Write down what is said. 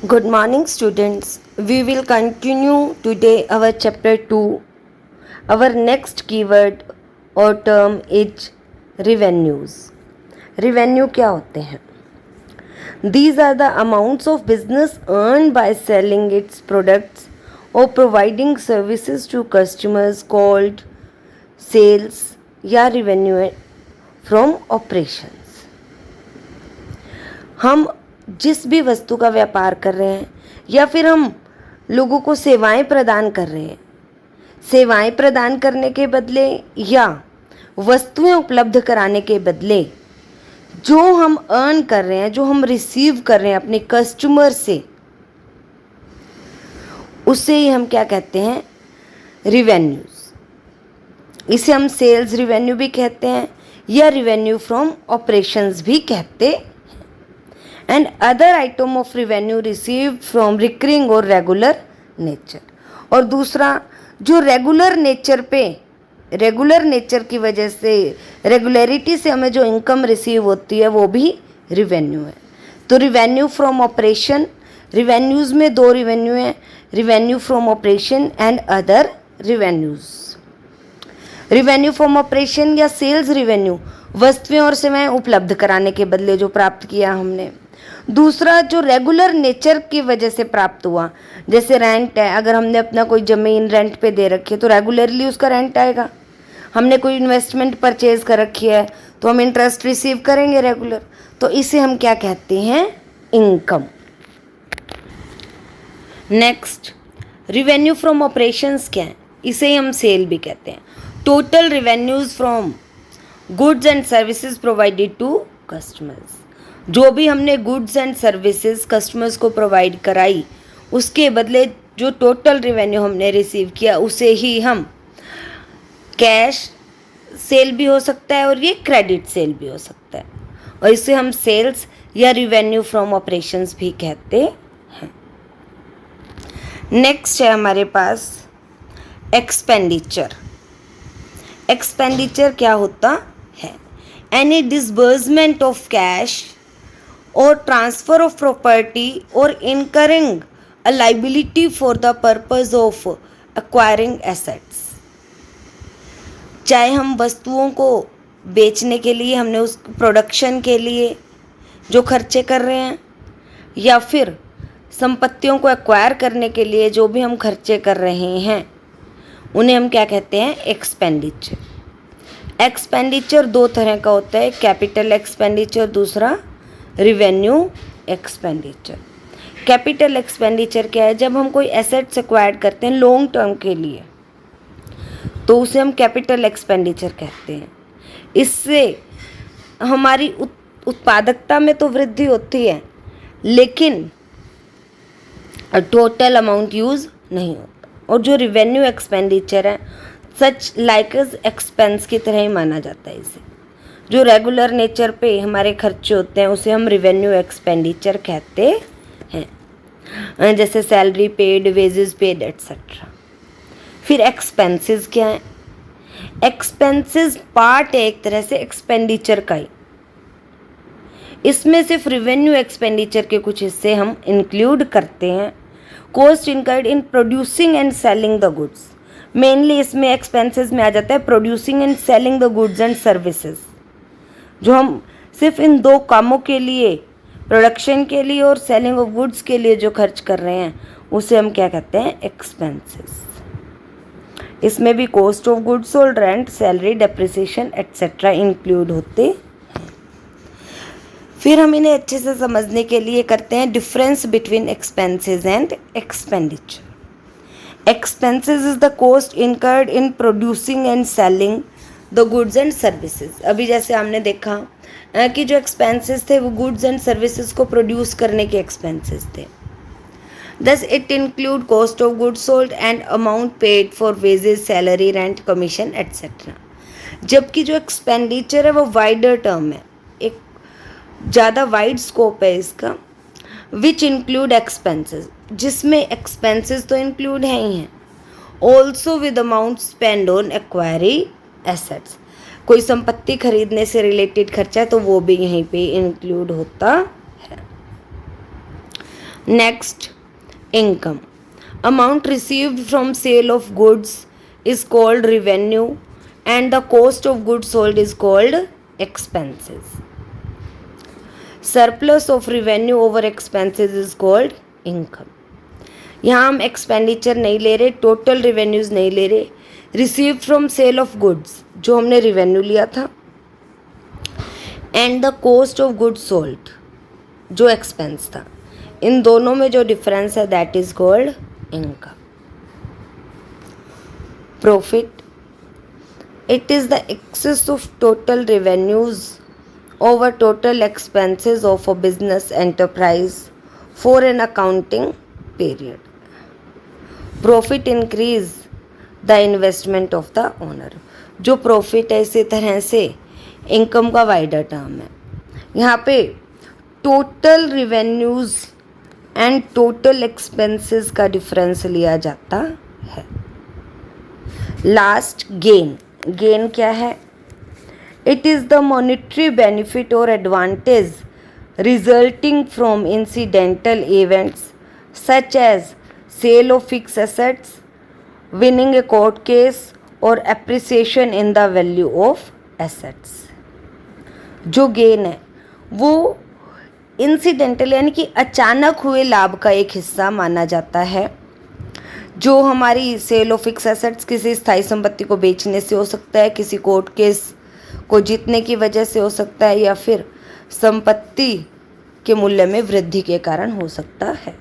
Good morning, students. We will continue today our chapter 2. Our next keyword or term is revenues. Revenue क्या होते हैं? These are the amounts of business earned by selling its products or providing services to customers called sales या revenue from operations. हम जिस भी वस्तु का व्यापार कर रहे हैं या फिर हम लोगों को सेवाएं प्रदान कर रहे हैं, सेवाएं प्रदान करने के बदले या वस्तुएं उपलब्ध कराने के बदले जो हम अर्न कर रहे हैं, जो हम रिसीव कर रहे हैं अपने कस्टमर से, उसे ही हम क्या कहते हैं? रिवेन्यूज। इसे हम सेल्स रिवेन्यू भी कहते हैं या रिवेन्यू फ्रॉम ऑपरेशंस भी कहते हैं। And other item of revenue received from recurring और रेगुलर नेचर। और दूसरा जो रेगुलर नेचर की वजह से, रेगुलरिटी से हमें जो इनकम रिसीव होती है वो भी रिवेन्यू है। तो रिवेन्यू फ्रॉम ऑपरेशन, रिवेन्यूज़ में दो रिवेन्यू हैं, revenue from operation and other revenues. Revenue from operation या सेल्स रिवेन्यू वस्तुएं और सेवाएं उपलब्ध कराने के बदले जो प्राप्त किया हमने। दूसरा जो रेगुलर नेचर की वजह से प्राप्त हुआ, जैसे रेंट है, अगर हमने अपना कोई ज़मीन रेंट पे दे रखी है तो रेगुलरली उसका रेंट आएगा। हमने कोई इन्वेस्टमेंट परचेज कर रखी है तो हम इंटरेस्ट रिसीव करेंगे रेगुलर। तो इसे हम क्या कहते हैं? Income. Next, revenue from operations क्या है? इसे ही हम सेल भी कहते हैं। Total revenues from goods and services provided to customers. जो भी हमने गुड्स एंड सर्विसेज कस्टमर्स को प्रोवाइड कराई, उसके बदले जो टोटल रिवेन्यू हमने रिसीव किया उसे ही हम कैश सेल भी हो सकता है और ये क्रेडिट सेल भी हो सकता है, और इसे हम सेल्स या रिवेन्यू फ्रॉम ऑपरेशंस भी कहते हैं। नेक्स्ट है हमारे पास एक्सपेंडिचर। एक्सपेंडिचर क्या होता है? Any disbursement of cash or transfer of property or incurring a liability for the purpose of acquiring assets। चाहे हम वस्तुओं को बेचने के लिए, हमने उस प्रोडक्शन के लिए जो खर्चे कर रहे हैं, या फिर संपत्तियों को एक्वायर करने के लिए जो भी हम खर्चे कर रहे हैं, उन्हें हम क्या कहते हैं? एक्सपेंडिचर। एक्सपेंडिचर दो तरह का होता है, कैपिटल एक्सपेंडिचर, दूसरा रिवेन्यू एक्सपेंडिचर। कैपिटल एक्सपेंडिचर क्या है? जब हम कोई एसेट्स एक्वायर्ड करते हैं लॉन्ग टर्म के लिए तो उसे हम कैपिटल एक्सपेंडिचर कहते हैं। इससे हमारी उत्पादकता में तो वृद्धि होती है, लेकिन टोटल अमाउंट यूज़ नहीं होता। और जो रिवेन्यू एक्सपेंडिचर है सच लाइक एक्सपेंस की तरह ही माना जाता है। इसे जो रेगुलर नेचर पे हमारे खर्चे होते हैं उसे हम रिवेन्यू एक्सपेंडिचर कहते हैं, जैसे salary paid, wages paid etcetera. फिर एक्सपेंसेस क्या है? एक्सपेंसेस पार्ट है एक तरह से एक्सपेंडिचर का ही। इसमें सिर्फ रिवेन्यू एक्सपेंडिचर के कुछ हिस्से हम इंक्लूड करते हैं। Cost incurred in producing and selling the goods. Mainly इसमें एक्सपेंसेस में आ जाता है producing and selling the goods and services. जो हम सिर्फ इन दो कामों के लिए, प्रोडक्शन के लिए और सेलिंग ऑफ गुड्स के लिए जो खर्च कर रहे हैं उसे हम क्या कहते हैं? एक्सपेंसेस। इसमें भी cost of goods sold, rent, salary, depreciation etcetera include होते हैं। फिर हम इन्हें अच्छे से समझने के लिए करते हैं difference between expenses and expenditure. Expenses is the cost incurred in producing and selling the goods and services. अभी जैसे हमने देखा कि जो एक्सपेंसेस थे वो गुड्स एंड सर्विसेज को प्रोड्यूस करने के एक्सपेंसेस थे। Thus it include cost of goods sold and amount paid for wages, salary, rent, commission etcetera. जबकि जो एक्सपेंडिचर है वो वाइडर टर्म है, एक ज़्यादा वाइड स्कोप है इसका, विच इंक्लूड एक्सपेंसेस, जिसमें एक्सपेंसेस तो इंक्लूड हैं ही हैं, also with amount spend on acquiree assets. कोई संपत्ति खरीदने से रिलेटेड खर्चा है तो वो भी यहीं पे इंक्लूड होता है। Next, income. Amount received from sale of goods is called revenue and the cost of goods sold is called expenses. Surplus of revenue over expenses is called income. यहाँ हम एक्सपेंडिचर नहीं ले रहे, टोटल रिवेन्यूज़ नहीं ले रहे। Receive from sale of goods जो हमने रिवेन्यू लिया था, and the cost of goods sold जो एक्सपेंस था, इन दोनों में जो डिफरेंस है that is called income. Profit, it is the excess of total revenues over total expenses of a business enterprise for an accounting period. Profit increase the investment of the owner. जो profit है इसी तरह से income का wider term है। यहाँ पे total revenues and total expenses का डिफरेंस लिया जाता है। Last, gain. गेन क्या है? It is the monetary benefit और advantage resulting from incidental events such as sale of fix assets, winning a court case और appreciation in the value of assets. जो gain है वो इंसिडेंटल यानी कि अचानक हुए लाभ का एक हिस्सा माना जाता है, जो हमारी सेल ऑफ फिक्स एसेट्स किसी स्थायी संपत्ति को बेचने से हो सकता है, किसी कोर्ट केस को जीतने की वजह से हो सकता है, या फिर संपत्ति के मूल्य में वृद्धि के कारण हो सकता है।